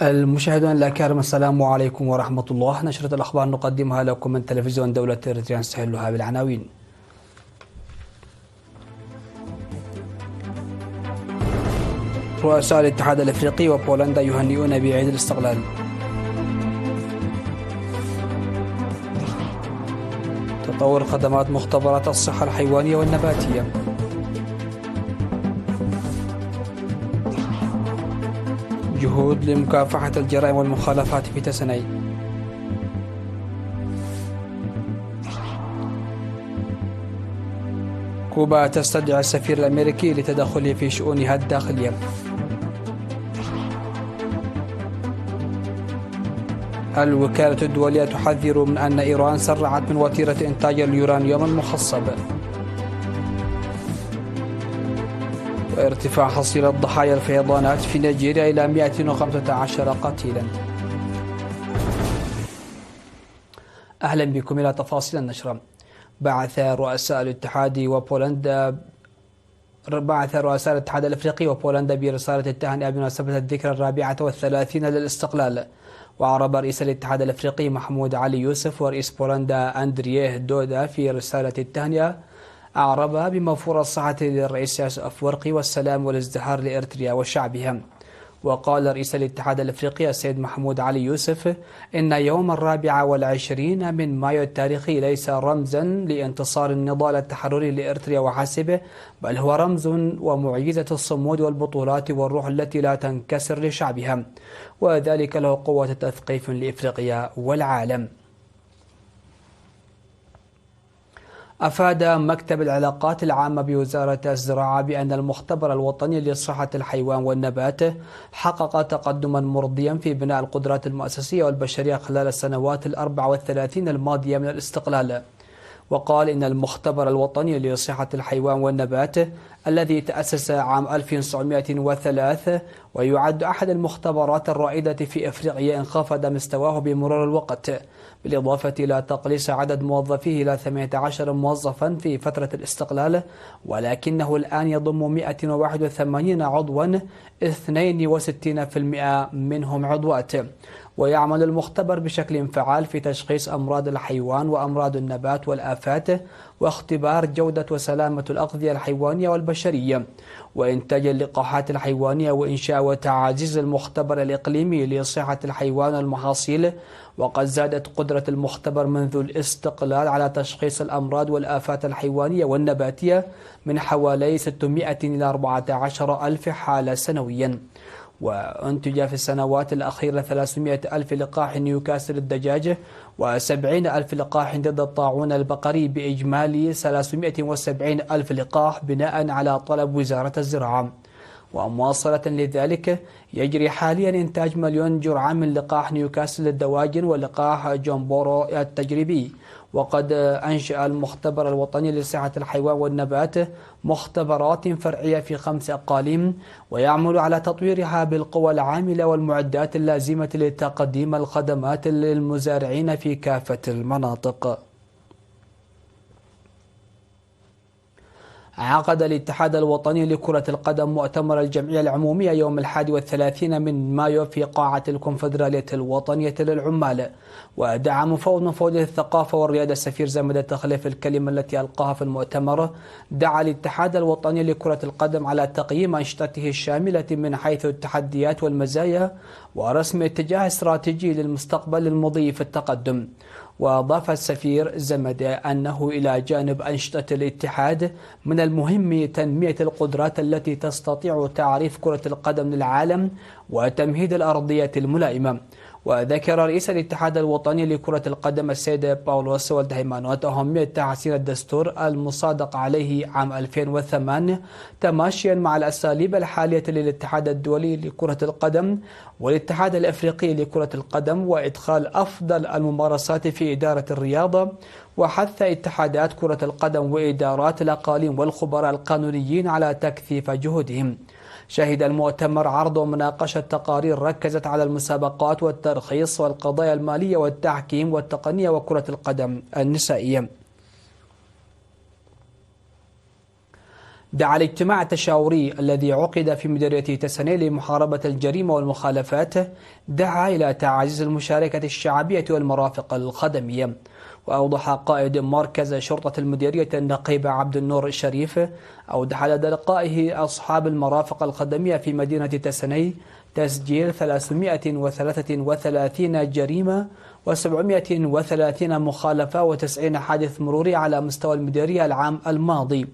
المشاهدون الأكارم، السلام عليكم ورحمة الله. نشرة الأخبار نقدمها لكم من تلفزيون دولة إريتريا، نستهلها بالعناوين. رؤساء الاتحاد الأفريقي وبولندا يهنئون بعيد الاستقلال. تطور خدمات مختبرات الصحة الحيوانية والنباتية. جهود لمكافحة الجرائم والمخالفات في تسناي. كوبا تستدعي السفير الأمريكي لتدخله في شؤونها الداخلية. الوكالة الدولية تحذر من أن إيران سرعت من وتيرة إنتاج اليورانيوم المخصب. وارتفاع حصيلة ضحايا الفيضانات في نيجيريا إلى 115 قتيلا. أهلا بكم إلى تفاصيل النشرة. بعث رؤساء الاتحاد الأفريقي وبولندا برسالة التهنئة بمناسبة الذكرى 34 للاستقلال. وأعرب رئيس الاتحاد الأفريقي محمود علي يوسف ورئيس بولندا أندريه دودا في رسالة التهنئة أعرب بموفور الصحة للرئيس أفورقي والسلام والازدهار لإريتريا وشعبها. وقال رئيس الاتحاد الأفريقي السيد محمود علي يوسف إن يوم 24 من مايو التاريخي ليس رمزا لانتصار النضال التحرري لإريتريا وحسب، بل هو رمز ومعجزة الصمود والبطولات والروح التي لا تنكسر لشعبها، وذلك له قوة تثقيف لإفريقيا والعالم. أفاد مكتب العلاقات العامة بوزارة الزراعة بأن المختبر الوطني لصحة الحيوان والنبات حقق تقدما مرضيا في بناء القدرات المؤسسية والبشرية خلال السنوات 34 الماضية من الاستقلال. وقال إن المختبر الوطني لصحة الحيوان والنبات الذي تأسس عام 1903 ويعد أحد المختبرات الرائدة في أفريقيا انخفض مستواه بمرور الوقت، بالإضافة إلى تقليص عدد موظفيه إلى 18 موظفا في فترة الاستقلال، ولكنه الآن يضم 181 عضوا، 62% منهم عضوات. ويعمل المختبر بشكل فعال في تشخيص أمراض الحيوان وأمراض النبات والآفات، واختبار جودة وسلامة الأغذية الحيوانية والبشرية، وإنتاج اللقاحات الحيوانية، وإنشاء وتعزيز المختبر الإقليمي لصحة الحيوان والمحاصيل. وقد زادت قدرة المختبر منذ الاستقلال على تشخيص الأمراض والآفات الحيوانية والنباتية من حوالي 600 إلى 14 ألف حالة سنويا. وأنتج في السنوات الأخيرة 300 ألف لقاح نيوكاسل للدجاج، و70 ألف لقاح ضد الطاعون البقري، بإجمالي 370 ألف لقاح بناء على طلب وزارة الزراعة. ومواصلة لذلك يجري حاليا إنتاج 1,000,000 جرعة من لقاح نيوكاسل للدواجن ولقاح جامبورو التجريبي. وقد أنشأ المختبر الوطني لصحة الحيوان والنبات مختبرات فرعية في 5 أقاليم، ويعمل على تطويرها بالقوى العاملة والمعدات اللازمة لتقديم الخدمات للمزارعين في كافة المناطق. عقد الاتحاد الوطني لكرة القدم مؤتمر الجمعية العمومية يوم 31 من مايو في قاعة الكونفدرالية الوطنية للعمال. ودعا مفوض من مفوضية الثقافة والريادة السفير زمد التخليف في الكلمة التي ألقاها في المؤتمر دعا الاتحاد الوطني لكرة القدم على تقييم أنشطته الشاملة من حيث التحديات والمزايا، ورسم اتجاه استراتيجي للمستقبل المضي في التقدم. وأضاف السفير زمد أنه إلى جانب أنشطة الاتحاد من المهم تنمية القدرات التي تستطيع تعريف كرة القدم للعالم وتمهيد الأرضية الملائمة. وذكر رئيس الاتحاد الوطني لكرة القدم السيد باولوس والدهيمانوت أهمية تحسين الدستور المصادق عليه عام 2008 تماشيا مع الأساليب الحالية للاتحاد الدولي لكرة القدم والاتحاد الأفريقي لكرة القدم، وإدخال أفضل الممارسات في إدارة الرياضة، وحث اتحادات كرة القدم وإدارات الأقاليم والخبراء القانونيين على تكثيف جهودهم. شهد المؤتمر عرض ومناقشة تقارير ركزت على المسابقات والترخيص والقضايا المالية والتحكيم والتقنية وكرة القدم النسائية. دعا الاجتماع التشاوري الذي عقد في مديرية تسنية لمحاربة الجريمة والمخالفات دعا إلى تعزيز المشاركة الشعبية والمرافق الخدمية. وأوضح قائد مركز شرطة المديرية النقيب عبد النور الشريف أوضح لدى لقائه أصحاب المرافق الخدمية في مدينة تسنية تسجيل 333 جريمة و730 مخالفة و90 حادث مروري على مستوى المديرية العام الماضي.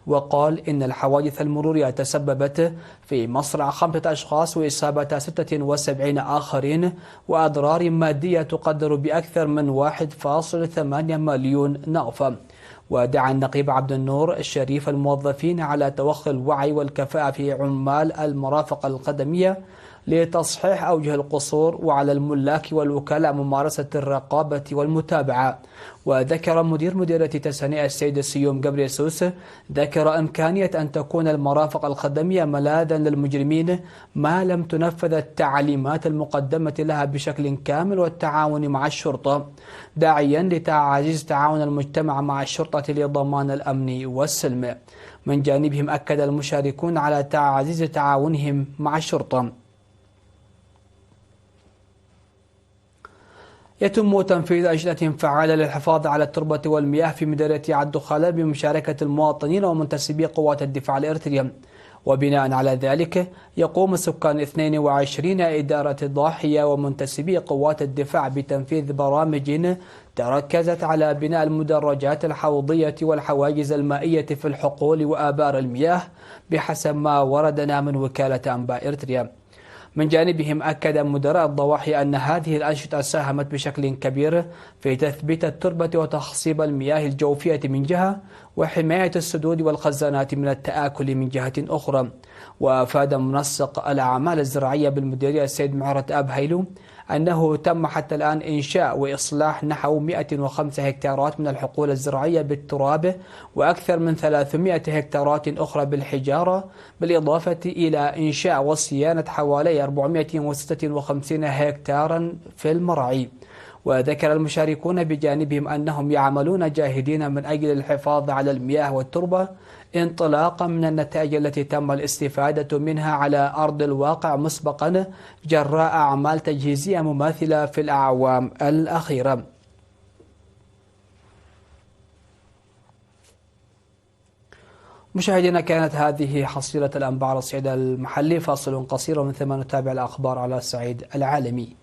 وقال إن الحوادث المرورية تسببت في مصرع 5 أشخاص وإصابة 76 آخرين وأضرار مادية تقدر بأكثر من 1.8 مليون نقفة. ودعا النقيب عبد النور الشريف الموظفين على توخي الوعي والكفاءة في عمال المرافق الخدمية لتصحيح أوجه القصور، وعلى الملاك والوكلاء ممارسة الرقابة والمتابعة. وذكر مدير مديرية تسنية السيد السيوم جبريل سوس ذكر إمكانية أن تكون المرافق الخدمية ملاذا للمجرمين ما لم تنفذ التعليمات المقدمة لها بشكل كامل والتعاون مع الشرطة، داعيا لتعزيز تعاون المجتمع مع الشرطة لضمان الأمن والسلم. من جانبهم أكد المشاركون على تعزيز تعاونهم مع الشرطة. يتم تنفيذ أجندة فعالة للحفاظ على التربة والمياه في مديرية عدو خالد بمشاركة المواطنين ومنتسبي قوات الدفاع الإريترية. وبناء على ذلك يقوم سكان 22 إدارة ضاحية ومنتسبي قوات الدفاع بتنفيذ برامج تركزت على بناء المدرجات الحوضية والحواجز المائية في الحقول وآبار المياه بحسب ما وردنا من وكالة أنباء إريتريا. من جانبهم أكد مدراء الضواحي أن هذه الأنشطة ساهمت بشكل كبير في تثبيت التربة وتخصيب المياه الجوفية من جهة، وحماية السدود والخزانات من التآكل من جهة أخرى. وأفاد منسق الأعمال الزراعية بالمديرية السيد معرة أب هيلو أنه تم حتى الآن إنشاء وإصلاح نحو 105 هكتارات من الحقول الزراعية بالتراب وأكثر من 300 هكتارات أخرى بالحجارة، بالإضافة إلى إنشاء وصيانة حوالي 456 هكتارا في المراعي. وذكر المشاركون بجانبهم أنهم يعملون جاهدين من أجل الحفاظ على المياه والتربة انطلاقا من النتائج التي تم الاستفادة منها على أرض الواقع مسبقا جراء أعمال تجهيزية مماثلة في الأعوام الأخيرة. مشاهدينا، كانت هذه حصيلة الأنباء على الصعيد المحلي. فاصل قصير ومن ثم نتابع الأخبار على الصعيد العالمي.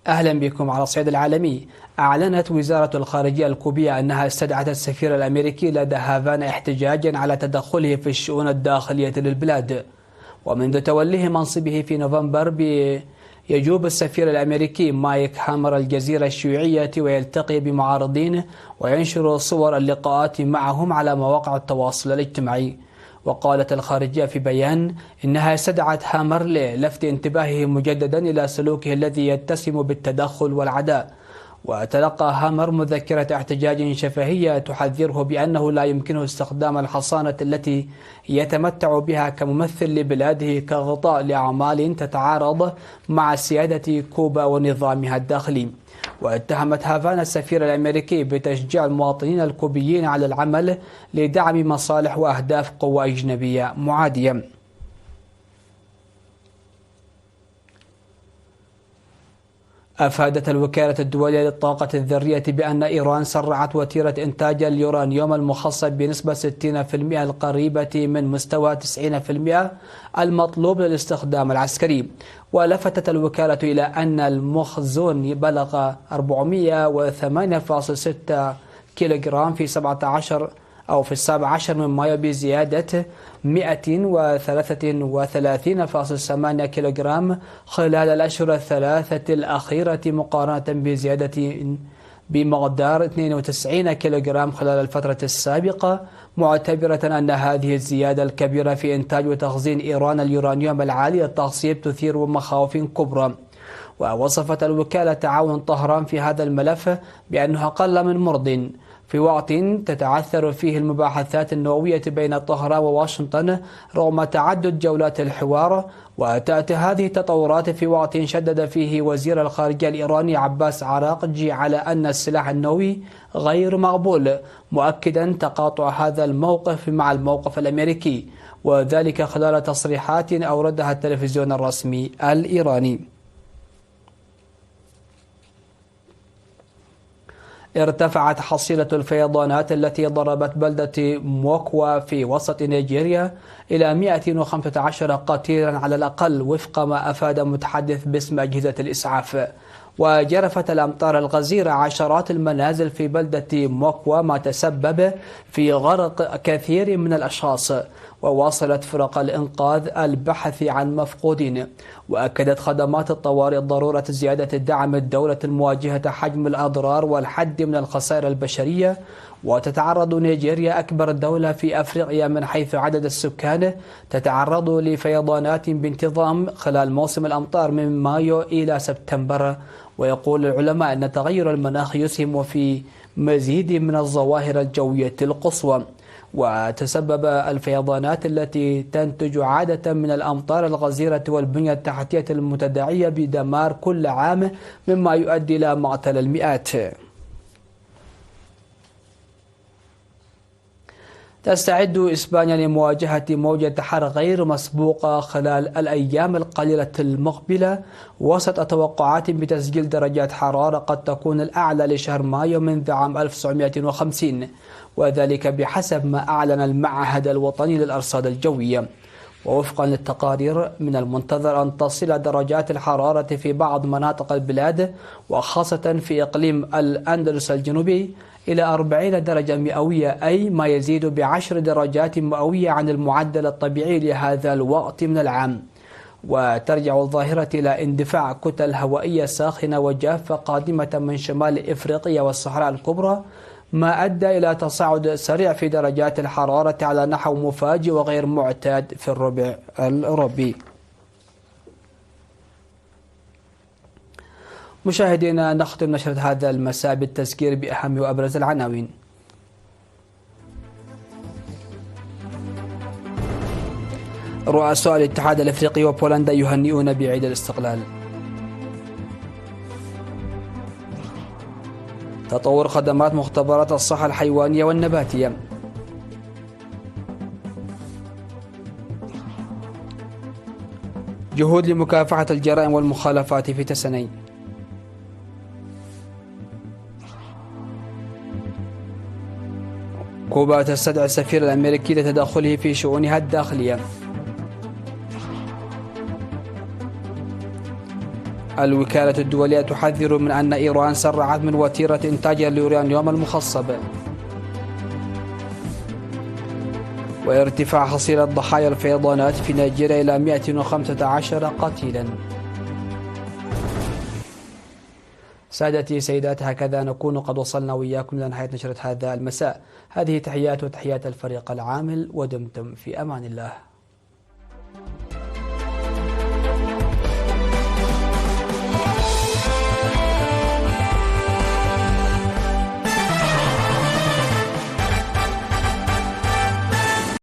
أهلا بكم على الصعيد العالمي. أعلنت وزارة الخارجية الكوبية أنها استدعت السفير الأمريكي لدى هافانا احتجاجا على تدخله في الشؤون الداخلية للبلاد. ومنذ توليه منصبه في نوفمبر يجوب السفير الأمريكي مايك هامر الجزيرة الشيوعية ويلتقي بمعارضين وينشر صور اللقاءات معهم على مواقع التواصل الاجتماعي. وقالت الخارجية في بيان إنها استدعت هامر للفت انتباهه مجددا إلى سلوكه الذي يتسم بالتدخل والعداء. وتلقى هامر مذكرة احتجاج شفهية تحذره بأنه لا يمكنه استخدام الحصانة التي يتمتع بها كممثل لبلاده كغطاء لأعمال تتعارض مع سيادة كوبا ونظامها الداخلي. واتهمت هافانا السفير الأمريكي بتشجيع المواطنين الكوبيين على العمل لدعم مصالح وأهداف قوى أجنبية معادية. أفادت الوكالة الدولية للطاقة الذرية بأن إيران سرعت وتيرة إنتاج اليورانيوم المخصب بنسبة 60% القريبة من مستوى 90% المطلوب للاستخدام العسكري. ولفتت الوكالة إلى أن المخزون بلغ 408.6 كيلوغرام في 17 من مايو بزيادة 133.8 كيلوغرام خلال الأشهر الثلاثة الأخيرة مقارنة بزيادة بمقدار 92 كيلوغرام خلال الفترة السابقة، معتبرة أن هذه الزيادة الكبيرة في إنتاج وتخزين إيران اليورانيوم العالي التخصيب تثير مخاوف كبرى. ووصفت الوكالة تعاون طهران في هذا الملف بأنه أقل من مرضٍ، في وقت تتعثر فيه المباحثات النووية بين طهران وواشنطن رغم تعدد جولات الحوار. وتأتي هذه التطورات في وقت شدد فيه وزير الخارجية الإيراني عباس عراقجي على أن السلاح النووي غير مقبول، مؤكدا تقاطع هذا الموقف مع الموقف الأمريكي، وذلك خلال تصريحات أوردها التلفزيون الرسمي الإيراني. ارتفعت حصيلة الفيضانات التي ضربت بلدة موكوا في وسط نيجيريا إلى 115 قتيلا على الأقل، وفق ما أفاد متحدث باسم أجهزة الإسعاف. وجرفت الأمطار الغزيرة عشرات المنازل في بلدة موكوا، ما تسبب في غرق كثير من الأشخاص. وواصلت فرق الإنقاذ البحث عن مفقودين. وأكدت خدمات الطوارئ ضرورة زيادة دعم الدولة المواجهة حجم الأضرار والحد من الخسائر البشرية. وتتعرض نيجيريا، أكبر دولة في أفريقيا من حيث عدد السكان، تتعرض لفيضانات بانتظام خلال موسم الأمطار من مايو إلى سبتمبر. ويقول العلماء أن تغير المناخ يسهم في مزيد من الظواهر الجوية القصوى. وتسبب الفيضانات التي تنتج عادة من الأمطار الغزيرة والبنية التحتية المتداعية بدمار كل عام، مما يؤدي إلى مقتل المئات. تستعد إسبانيا لمواجهة موجة حر غير مسبوقة خلال الأيام القليلة المقبلة، وسط توقعات بتسجيل درجات حرارة قد تكون الأعلى لشهر مايو منذ عام 1950، وذلك بحسب ما أعلن المعهد الوطني للأرصاد الجوية. ووفقا للتقارير، من المنتظر أن تصل درجات الحرارة في بعض مناطق البلاد وخاصة في إقليم الأندلس الجنوبي إلى 40 درجة مئوية، أي ما يزيد ب10 درجات مئوية عن المعدل الطبيعي لهذا الوقت من العام. وترجع الظاهرة إلى اندفاع كتل هوائية ساخنة وجافة قادمة من شمال إفريقيا والصحراء الكبرى، ما أدى إلى تصاعد سريع في درجات الحرارة على نحو مفاجئ وغير معتاد في الربع الأوروبي. مشاهدينا، نختم نشرة هذا المساء بالتذكير بأهم وأبرز العناوين. رؤساء الاتحاد الأفريقي وبولندا يهنئون بعيد الاستقلال. تطور خدمات مختبرات الصحة الحيوانية والنباتية. جهود لمكافحة الجرائم والمخالفات في تسني. كوبا تستدعي السفير الأمريكي لتدخله في شؤونها الداخلية. الوكالة الدولية تحذر من أن إيران سرعت من وتيرة إنتاج اليورانيوم المخصب. وارتفاع حصيلة ضحايا الفيضانات في نيجيريا إلى 115 قتيلا. سادتي سيدات، هكذا نكون قد وصلنا وإياكم إلى نهاية نشرة هذا المساء. هذه تحيات وتحيات الفريق العامل، ودمتم في أمان الله.